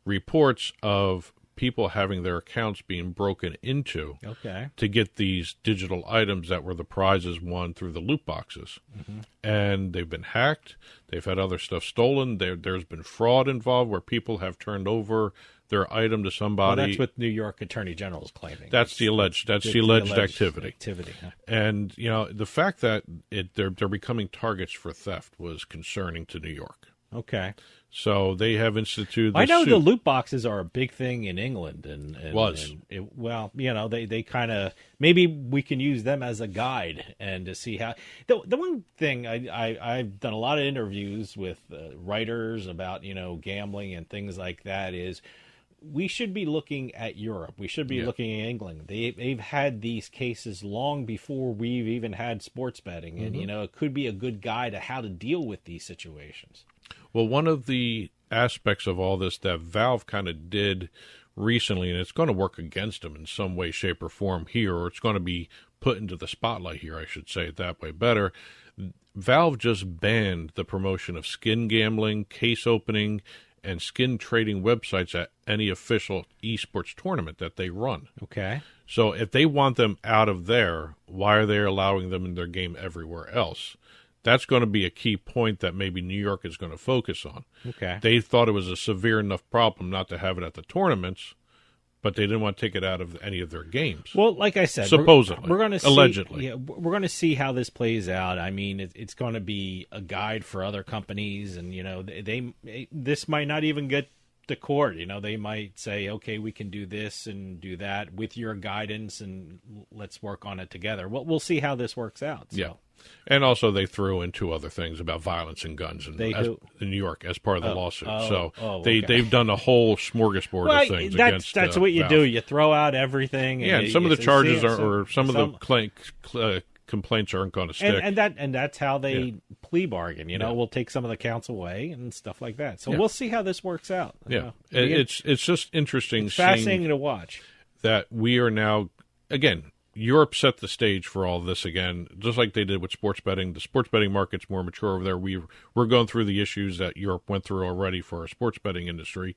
reports of people having their accounts being broken into to get these digital items that were the prizes won through the loot boxes. And they've been hacked. They've had other stuff stolen. There's been fraud involved where people have turned over their item to somebody.
Well, that's what New York Attorney General is claiming.
That's the alleged activity.
Huh?
And the fact that they're becoming targets for theft was concerning to New York.
Okay.
So they have instituted.
I know the loot boxes are a big thing in England, and they kind of, maybe we can use them as a guide and to see how. The one thing I've done a lot of interviews with writers about gambling and things like that is we should be looking at Europe. We should be looking at England. They've had these cases long before we've even had sports betting, and it could be a good guide to how to deal with these situations.
Well, one of the aspects of all this that Valve kind of did recently, and it's going to work against them in some way, shape, or form here, or it's going to be put into the spotlight here, I should say it that way better. Valve just banned the promotion of skin gambling, case opening, and skin trading websites at any official esports tournament that they run.
Okay.
So if they want them out of there, why are they allowing them in their game everywhere else? That's going to be a key point that maybe New York is going to focus on.
Okay.
They thought it was a severe enough problem not to have it at the tournaments, but they didn't want to take it out of any of their games.
Well, like I said,
supposedly,
we're going to
allegedly,
we're going to see how this plays out. I mean, it's going to be a guide for other companies, and this might not even get to court. They might say, okay, we can do this and do that with your guidance, and let's work on it together. We'll see how this works out. So.
Yeah. And also they threw in 2 other things about violence and guns in New York as part of the lawsuit. They've done a whole smorgasbord of things against
that's what you
Valve.
do. You throw out everything.
And some of the charges or some of the complaints aren't going to stick.
And that's how they plea bargain. We'll take some of the counts away and stuff like that. So we'll see how this works out.
Yeah. It's just interesting.
It's fascinating to watch.
That we are now, again, Europe set the stage for all this again, just like they did with sports betting. The sports betting market's more mature over there. We're going through the issues that Europe went through already for our sports betting industry.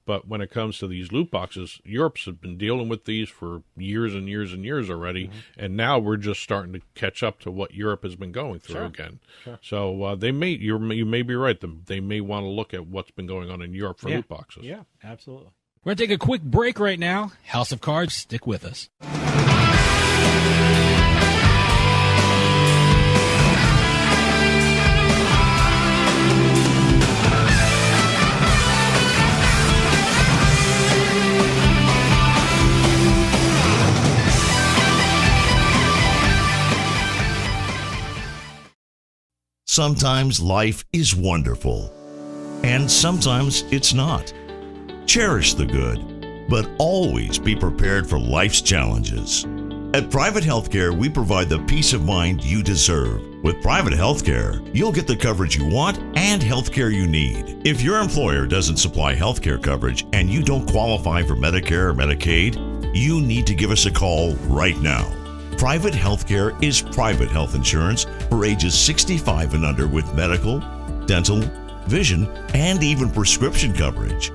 But when it comes to these loot boxes, Europe's been dealing with these for years and years and years already, and now we're just starting to catch up to what Europe has been going through again. Sure. So you may be right. They may want to look at what's been going on in Europe for loot boxes.
Yeah, absolutely.
We're going to take a quick break right now. House of Cards, stick with us.
Sometimes life is wonderful, and sometimes it's not. Cherish the good, but always be prepared for life's challenges. At Private Healthcare, we provide the peace of mind you deserve. With Private Healthcare, you'll get the coverage you want and healthcare you need. If your employer doesn't supply healthcare coverage and you don't qualify for Medicare or Medicaid, you need to give us a call right now. Private Healthcare is private health insurance for ages 65 and under with medical, dental, vision, and even prescription coverage.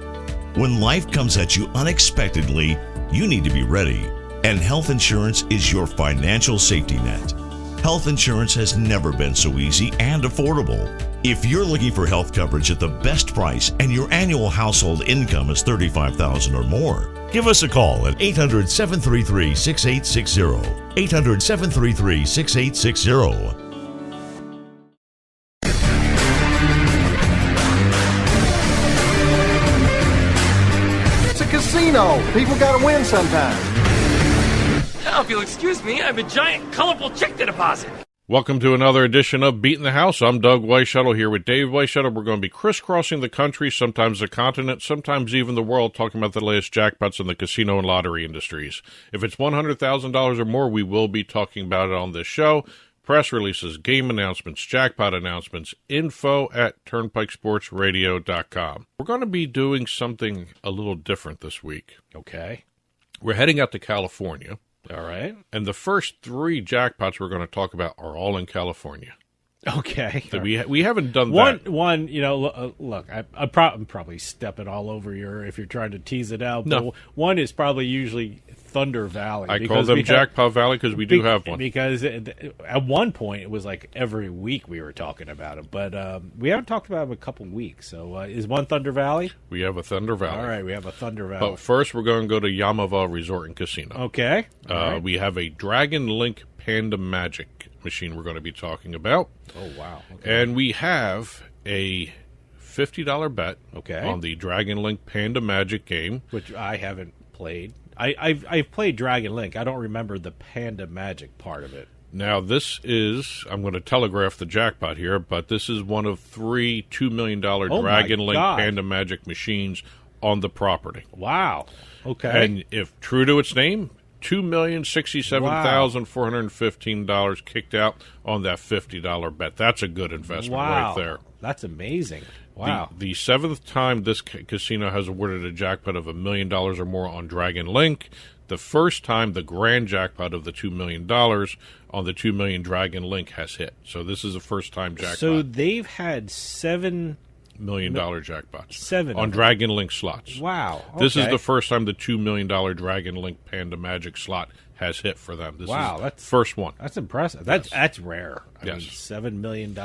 When life comes at you unexpectedly, you need to be ready, and health insurance is your financial safety net. Health insurance has never been so easy and affordable. If you're looking for health coverage at the best price and your annual household income is $35,000 or more, give us a call at 800-733-6860. 800-733-6860.
It's a casino. People gotta win sometime.
Now, if you'll excuse me, I have a giant, colorful check to deposit.
Welcome to another edition of Beating the House. I'm Doug Weischadle here with Dave Weischadle. We're going to be crisscrossing the country, sometimes the continent, sometimes even the world, talking about the latest jackpots in the casino and lottery industries. If it's $100,000 or more, we will be talking about it on this show. Press releases, game announcements, jackpot announcements, info at turnpikesportsradio.com. We're going to be doing something a little different this week.
Okay.
We're heading out to California.
All right.
And the first 3 jackpots we're going to talk about are all in California.
Okay.
So we haven't done that.
One, look, I'm probably stepping all over if you're trying to tease it out.
No.
But one is probably usually Thunder Valley.
I call them Jackpot Valley because we do have one.
Because at one point it was like every week we were talking about it, but we haven't talked about it in a couple of weeks. So is one Thunder Valley?
We have a Thunder Valley.
All right, we have a Thunder Valley.
But first we're going to go to Yamava Resort and Casino.
Okay. Right.
We have a Dragon Link Panda Magic machine we're going to be talking about.
Oh, wow. Okay.
And we have a $50 bet on the Dragon Link Panda Magic game.
Which I haven't played. I've played Dragon Link. I don't remember the Panda Magic part of it.
Now, this is, I'm going to telegraph the jackpot here, but this is one of 3 $2 million Dragon Link Panda Magic machines on the property.
Wow. Okay.
And if true to its name, $2,067,415 kicked out on that $50 bet. That's a good investment right there.
That's amazing. Wow.
The 7th time this casino has awarded a jackpot of $1 million or more on Dragon Link. The first time the grand jackpot of the $2 million on the $2 million Dragon Link has hit. So this is the first time jackpot.
So they've had $7
million jackpots.
7
on Dragon Link slots.
Wow. Okay.
This is the first time the $2 million Dragon Link Panda Magic slot has hit for them. This
wow,
is
that's
first one.
That's impressive. That's rare. I mean, $7 million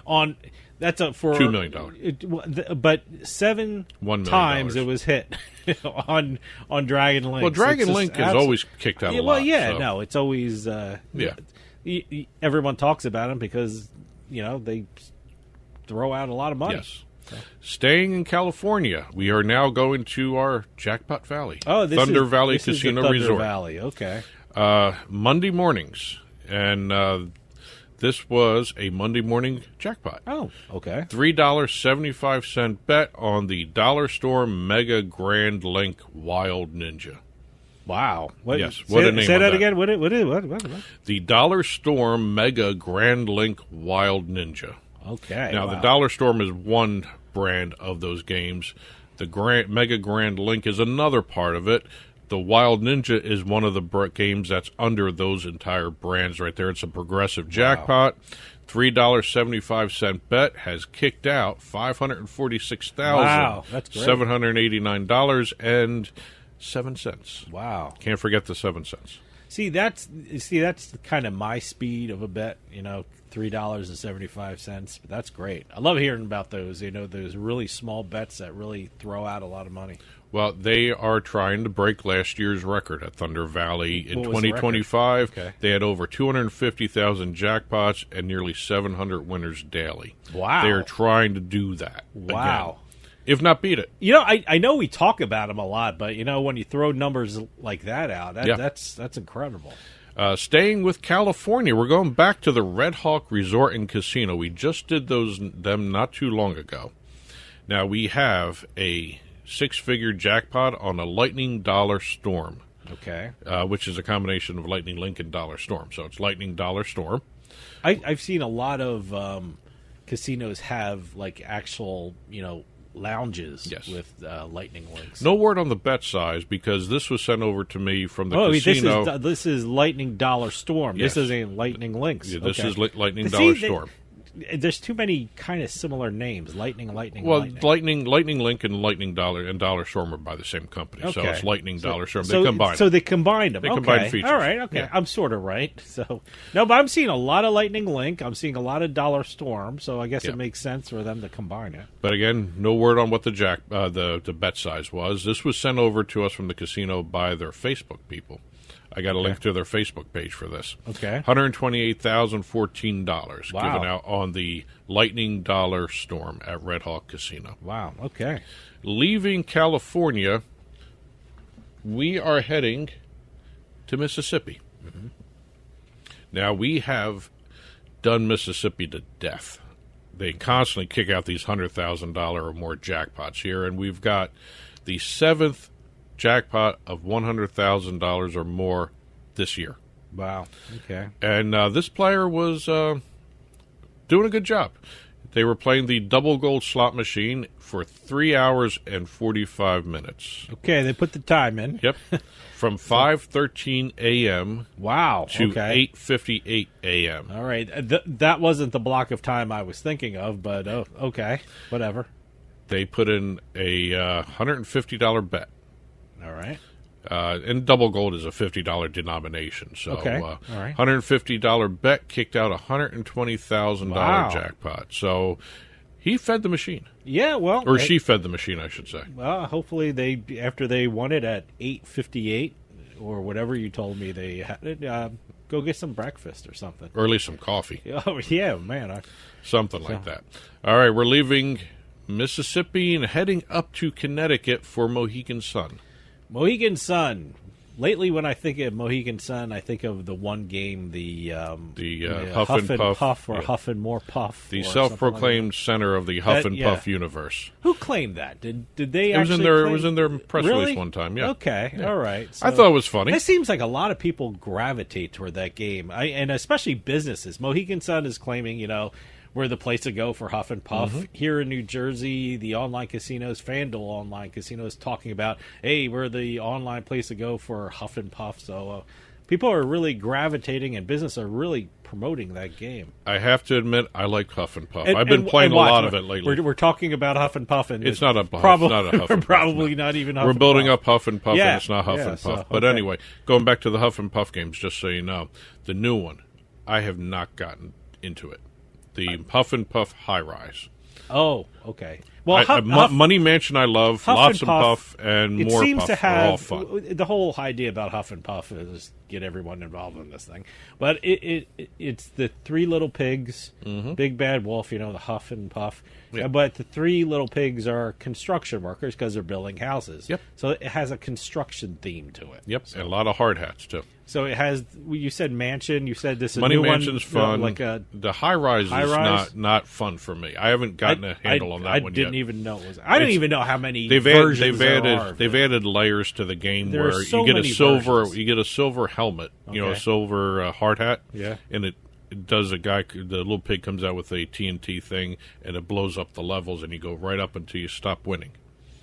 on. That's up for
$2 million.
But 7 times it was hit on Dragon Link.
Well, Dragon Link has always kicked out a lot.
Well, no, it's always everyone talks about them because they throw out a lot of money.
Yes. So. Staying in California, we are now going to our Jackpot Valley.
Oh,
Thunder Valley Casino
Thunder
Resort.
Valley, okay.
Monday mornings, and this was a Monday morning jackpot.
Oh, okay.
$3.75 bet on the Dollar Store Mega Grand Link Wild Ninja.
Wow.
Yes. What a name.
Say that again. What?
The Dollar Storm Mega Grand Link Wild Ninja.
Okay.
Now, the Dollar Storm is one brand of those games. The Mega Grand Link is another part of it. The Wild Ninja is one of the games that's under those entire brands right there. It's a progressive jackpot. $3.75 bet has kicked out $546,789.07.
Wow.
Can't forget the 7 cents.
See, that's kind of my speed of a bet, $3.75. But that's great. I love hearing about those, those really small bets that really throw out a lot of money.
Well, they are trying to break last year's record at Thunder Valley in 2025.
Okay.
They had over 250,000 jackpots and nearly 700 winners daily.
Wow.
They are trying to do that.
Wow.
Again, if not beat it.
I know we talk about them a lot, but, when you throw numbers like that out, that's incredible.
Staying with California, we're going back to the Red Hawk Resort and Casino. We just did them not too long ago. Now, we have a 6-figure jackpot on a Lightning Dollar Storm.
Okay.
Which is a combination of Lightning Link and Dollar Storm. So it's Lightning Dollar Storm.
I've seen a lot of casinos have actual, lounges with Lightning Links.
No word on the bet size because this was sent over to me from the casino.
This is Lightning Dollar Storm.
Yes.
This isn't Lightning Links.
Yeah, this is Lightning Dollar Storm.
There's too many kind of similar names. Lightning.
Well, Lightning Link and Lightning Dollar and Dollar Storm are by the same company, so it's Lightning Dollar Storm. They combine them.
So they combined them.
They combine features.
All right, okay. Yeah. I'm sort of right. So no, but I'm seeing a lot of Lightning Link. I'm seeing a lot of Dollar Storm, so I guess it makes sense for them to combine it.
But again, no word on what the bet size was. This was sent over to us from the casino by their Facebook people. I got a link to their Facebook page for this.
Okay.
$128,014 given out on the Lightning Dollar Storm at Red Hawk Casino.
Wow. Okay.
Leaving California, we are heading to Mississippi.
Mm-hmm.
Now, we have done Mississippi to death. They constantly kick out these $100,000 or more jackpots here, and we've got the 7th jackpot of $100,000 or more this year.
Wow. Okay.
And this player was doing a good job. They were playing the double gold slot machine for 3 hours and 45 minutes.
Okay, they put the time in.
Yep. From 5:13 a.m.
Wow.
to 8:58 a.m.
All right. That wasn't the block of time I was thinking of, but okay. Whatever.
They put in a $150 bet.
All right.
And double gold is a $50 denomination. So
all right.
$150 bet kicked out a $120,000 jackpot. So he fed the machine.
Yeah, well.
Or she fed the machine, I should say.
Well, hopefully after they won it at 8:58 or whatever you told me they had it, go get some breakfast or something.
Or at least some coffee.
Oh, yeah, man.
Something like that. All right, we're leaving Mississippi and heading up to Connecticut for Mohegan Sun.
Mohegan Sun. Lately, when I think of Mohegan Sun, I think of the one game, the
Huff and Puff
or Huff and More Puff.
The self-proclaimed center of the Huff and Puff universe.
Who claimed that? Did they?
It was in their press release one time. Yeah.
Okay.
Yeah.
All right. So
I thought it was funny.
It seems like a lot of people gravitate toward that game, and especially businesses. Mohegan Sun is claiming, we're the place to go for Huff and Puff. Mm-hmm. Here in New Jersey, the online casinos, FanDuel online casinos, talking about, hey, we're the online place to go for Huff and Puff. So People are really gravitating, and business are really promoting that game.
I have to admit, I like Huff and Puff. I've been playing a lot of it lately.
We're talking about Huff and Puff, and
it's not a Huff.
Probably,
not a Huff and Puff,
probably
no.
not even Huff
We're
and
building
Puff.
up Huff and Puff,
Yeah,
and it's not Huff and Puff.
so,
But
okay.
anyway, going back to the Huff and Puff games, just so you know, the new one, I have not gotten into it. The Huff and Puff High Rise.
Oh, okay. Well,
Money Mansion I love,
Huff
lots
and
of
Puff,
Puff and
it
more
seems
Puff
to have,
are all fun.
The whole idea about Huff and Puff is get everyone involved in this thing. But it's the three little pigs, Big Bad Wolf, the Huff and Puff.
Yeah.
But the three little pigs are construction workers because they're building houses.
Yep.
So it has a construction theme to it.
Yep, and a lot of hard hats, too.
So it has, you said mansion, you said this is a
Money
new
Mansion's
one,
fun. The High Rise is not fun for me. I haven't gotten a handle on that one yet.
I didn't even know it was. I didn't even know how many versions there are.
They've added layers to the game
There
where
are so
you get a
many
silver
versions.
Helmet, a
Okay.
silver hard hat.
Yeah.
And it does the little pig comes out with a TNT thing and it blows up the levels and you go right up until you stop winning.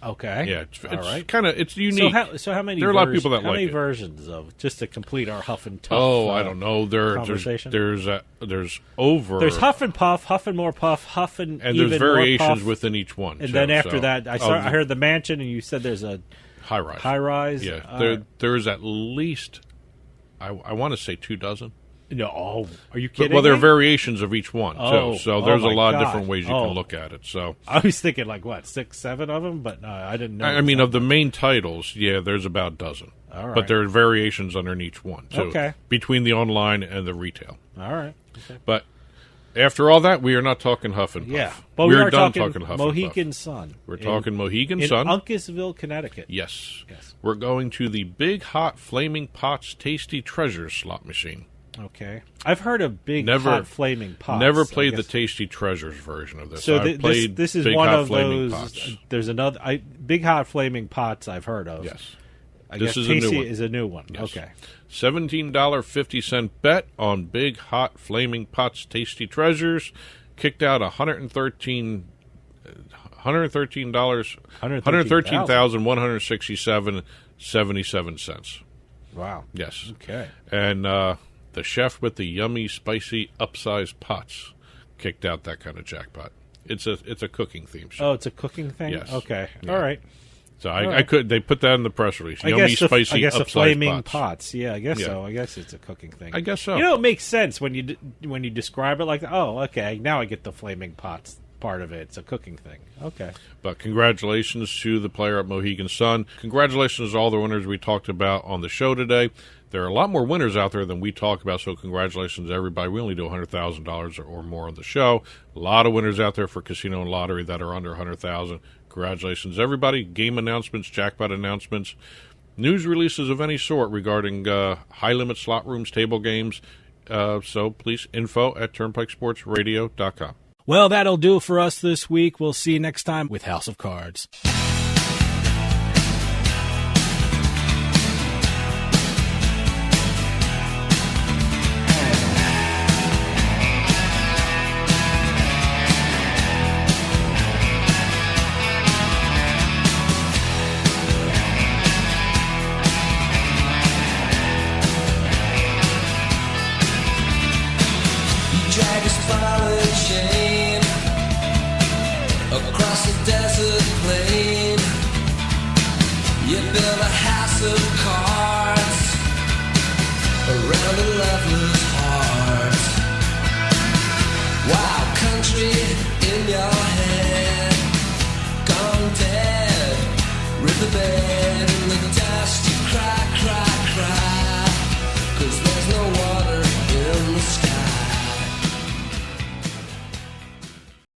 Okay.
Yeah, it's
All right.
kind of it's unique.
So how many?
There are a lot of people that
how
like
many
it.
versions of just to complete our Huff and Puff?
Oh, I don't know.
Conversation.
There's over.
There's Huff and Puff, Huff and more Puff, Huff and
there's
even
variations
more Puff.
within each one.
And
too,
then after
so.
that, I heard the mansion, and you said there's a
High Rise.
High Rise.
Yeah, there's at least I want to say 24.
No, are you kidding?
Well, there are
me?
variations of each one too, so there's a lot of different ways you can look at it. So
I was thinking like what 6, 7 of them, but no, I didn't know.
I mean, of the main titles, there's about a dozen.
All right.
But there are variations underneath each one too,
Okay.
between the online and the retail.
All right. Okay.
But after all that, we are not talking Huff and Puff.
Yeah, but
we're
we are
done
talking
Huff
Mohegan
and Puff.
Sun.
We're talking Mohegan
in
Sun.
Uncasville, Connecticut.
Yes. We're going to the Big Hot Flaming Pots Tasty Treasures slot machine.
Okay, I've heard of Big Hot Flaming Pots.
Never played the Tasty Treasures version of this.
So
I've played
this is
Big
one
Hot
of
Flaming
those.
Pots.
There's another Big Hot Flaming Pots I've heard of.
Yes.
I
This
guess
is a new
Tasty
one.
is a new one.
Yes.
Okay.
$17.50 bet on Big Hot Flaming Pots Tasty Treasures. Kicked out $113,167.77.
Wow.
Yes.
Okay.
And the chef with the yummy, spicy, upsized pots kicked out that kind of jackpot. It's a cooking theme show.
Oh, it's a cooking thing.
Yes.
Okay.
Yeah.
All right.
So
All
I
right.
could. They put that in the press release.
I
Yummy,
guess
spicy,
I guess the
upsized
flaming
pots.
pots. Yeah, I guess
Yeah.
so. I guess it's a cooking thing.
I guess so.
It makes sense when you describe it like, oh, okay, now I get the flaming pots part of it. It's a cooking thing. Okay.
But congratulations to the player at Mohegan Sun. Congratulations to all the winners we talked about on the show today. There are a lot more winners out there than we talk about, so congratulations to everybody. We only do $100,000 or more on the show. A lot of winners out there for casino and lottery that are under $100,000. Congratulations, everybody. Game announcements, jackpot announcements, news releases of any sort regarding high-limit slot rooms, table games. So please, info@turnpikesportsradio.com.
Well, that'll do it for us this week. We'll see you next time with House of Cards.
Drag a spotted chain across the desert plain. You build a house of cards around a loveless heart. Wild country in your head, gone dead, riverbed.